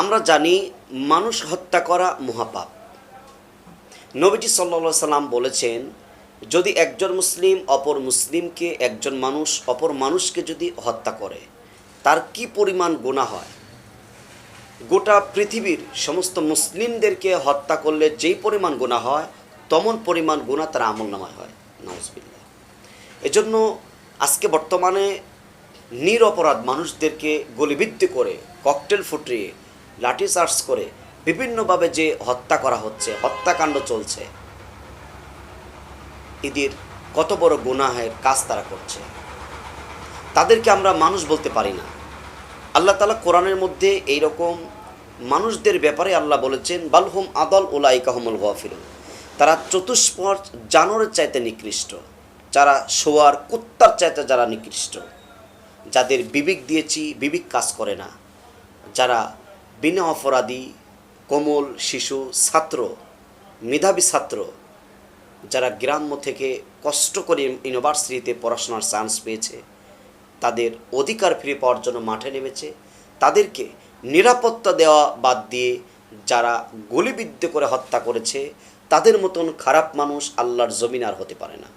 আমরা জানি মানুষ হত্যা করা মহাপাপ। নবীজি সাল্লাল্লাহু আলাইহি সাল্লাম বলেছেন, যদি একজন মুসলিম অপর মুসলিমকে, একজন মানুষ অপর মানুষকে যদি হত্যা করে, তার কি পরিমাণ গুনাহ হয়। গোটা পৃথিবীর সমস্ত মুসলিমদেরকে হত্যা করলে যেই পরিমাণ গুনাহ হয়, তেমন পরিমাণ গুনাহ তার আমলনামায় হয়। নাউজুবিল্লাহ। এজন্য আজকে বর্তমানে নিরপরাধ মানুষদেরকে গুলিবিদ্ধ করে, ককটেল ফুটিয়ে, লাঠিচার্জ করে বিভিন্নভাবে যে হত্যা করা হচ্ছে, হত্যাকাণ্ড চলছে, এদের কত বড় গুনাহের কাজ তারা করছে। তাদেরকে আমরা মানুষ বলতে পারি না। আল্লাহ তাআলা কোরআনের মধ্যে এইরকম মানুষদের ব্যাপারে আল্লাহ বলেছেন, বালহুম আদল উলাইকা হুমুল গাফিলুন। তারা চতুষ্পদ জানোয়ারের চাইতে নিকৃষ্ট, যারা শোয়ার কুত্তার চাইতে যারা নিকৃষ্ট, যাদের বিবেক দিয়েছি বিবেক কাজ করে না, যারা বিনা অপরাধী কোমল শিশু ছাত্র, মেধাবী ছাত্র, যারা গ্রাম্য থেকে কষ্ট করে ইউনিভার্সিটিতে পড়াশোনার চান্স পেয়েছে, তাদের অধিকার ফিরে পাওয়ার জন্য মাঠে নেমেছে, তাদেরকে নিরাপত্তা দেওয়া বাদ দিয়ে যারা গুলিবিদ্ধ করে হত্যা করেছে, তাদের মতন খারাপ মানুষ আল্লাহর জমিন আর হতে পারে না।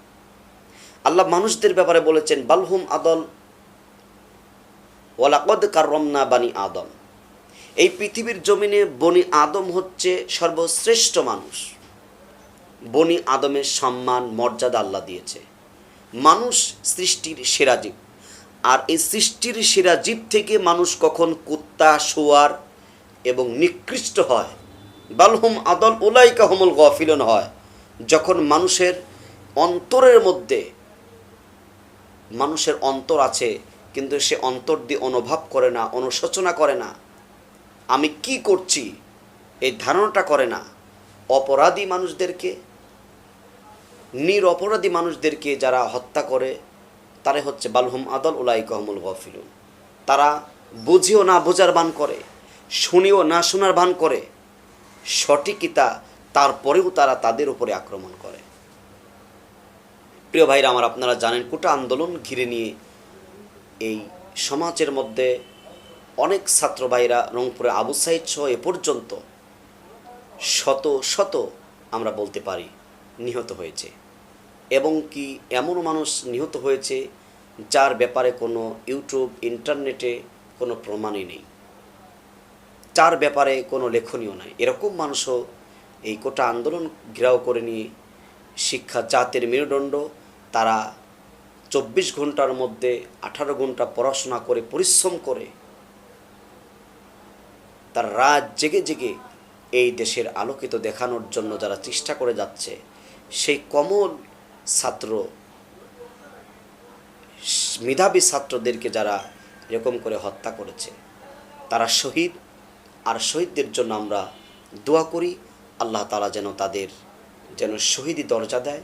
আল্লাহ মানুষদের ব্যাপারে বলেছেন, বালহুম আদল ওয়ালাকদ কাররামনা বানি আদম। এই পৃথিবীর জমিনে বনি আদম হচ্ছে সর্বশ্রেষ্ঠ মানুষ। বনি আদমের সম্মান মর্যাদা আল্লাহ দিয়েছে। মানুষ সৃষ্টির সেরা জীব, আর এই সৃষ্টির সেরা জীব থেকে মানুষ কখন কুত্তা, শুয়ার এবং নিকৃষ্ট হয়, বালহুম আদল উলাইকা হুমুল গাফিলুন হয়, যখন মানুষের অন্তরের মধ্যে, মানুষের অন্তর আছে কিন্তু সে অন্তর দিয়ে অনুভব করে না, অনুশোচনা করে না, আমি কি করছি এই ধারণাটা করে না। অপরাধী মানুষদেরকে, নিরপরাধী মানুষদেরকে যারা হত্যা করে, তারা হচ্ছে বালহুম আদল উলাইকা হুমুল গাফিলুন। তারা বুঝিও না বোঝার ভান করে, শুনিও না শোনার ভান করে, সঠিকতা তারপরেও তারা তাদের উপরে আক্রমণ করে। প্রিয় ভাইরা আমার, আপনারা জানেন কোটা আন্দোলন ঘিরে নিয়ে এই সমাজের মধ্যে অনেক ছাত্র ভাইরা, রংপুরে আবু সাইদ সহ এ পর্যন্ত শত শত আমরা বলতে পারি নিহত হয়েছে, এবং কি এমন মানুষ নিহত হয়েছে যার ব্যাপারে কোনো ইউটিউব ইন্টারনেটে কোনো প্রমাণই নেই, যার ব্যাপারে কোনো লেখনীয় নাই। এরকম মানুষও এই কোটা আন্দোলন ঘেরাও করে নিয়ে শিক্ষা জাতির মেরুদণ্ড, তারা 24 ঘন্টার মধ্যে 18 ঘন্টা পড়াশোনা করে, পরিশ্রম করে, তার রাত জেগে জেগে এই দেশের আলোকিত দেখানোর জন্য যারা চেষ্টা করে যাচ্ছে, সেই কমল ছাত্র, মেধাবী ছাত্রদেরকে যারা এরকম করে হত্যা করেছে, তারা শহীদ। আর শহীদদের জন্য আমরা দোয়া করি, আল্লাহ তাআলা যেন তাদের শহীদি দরজা দেয়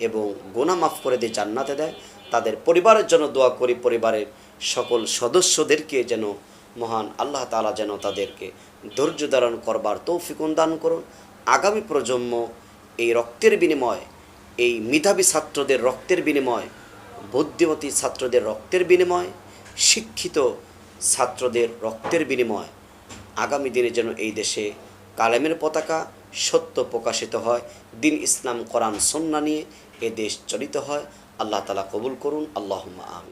এবং গুনাহ মাফ করে দিয়ে জান্নাতে দেয়। তাদের পরিবারের জন্য দোয়া করি, পরিবারের সকল সদস্যদেরকে যেন মহান আল্লাহ তাআলা যেন তাদেরকে ধৈর্য ধারণ করবার তৌফিক দান করুন। আগামী প্রজন্ম এই রক্তের বিনিময়, এই মেধাবী ছাত্রদের রক্তের বিনিময়, বুদ্ধিমতী ছাত্রদের রক্তের বিনিময়, শিক্ষিত ছাত্রদের রক্তের বিনিময় আগামী দিনে যেন এই দেশে কালেমের পতাকা সত্য প্রকাশিত হয়, দিন ইসলাম কোরআন সুন্নাহ নিয়ে এ দেশ চলিত হয়। আল্লাহ তাআলা কবুল করুন। আল্লাহুম্মা আমিন।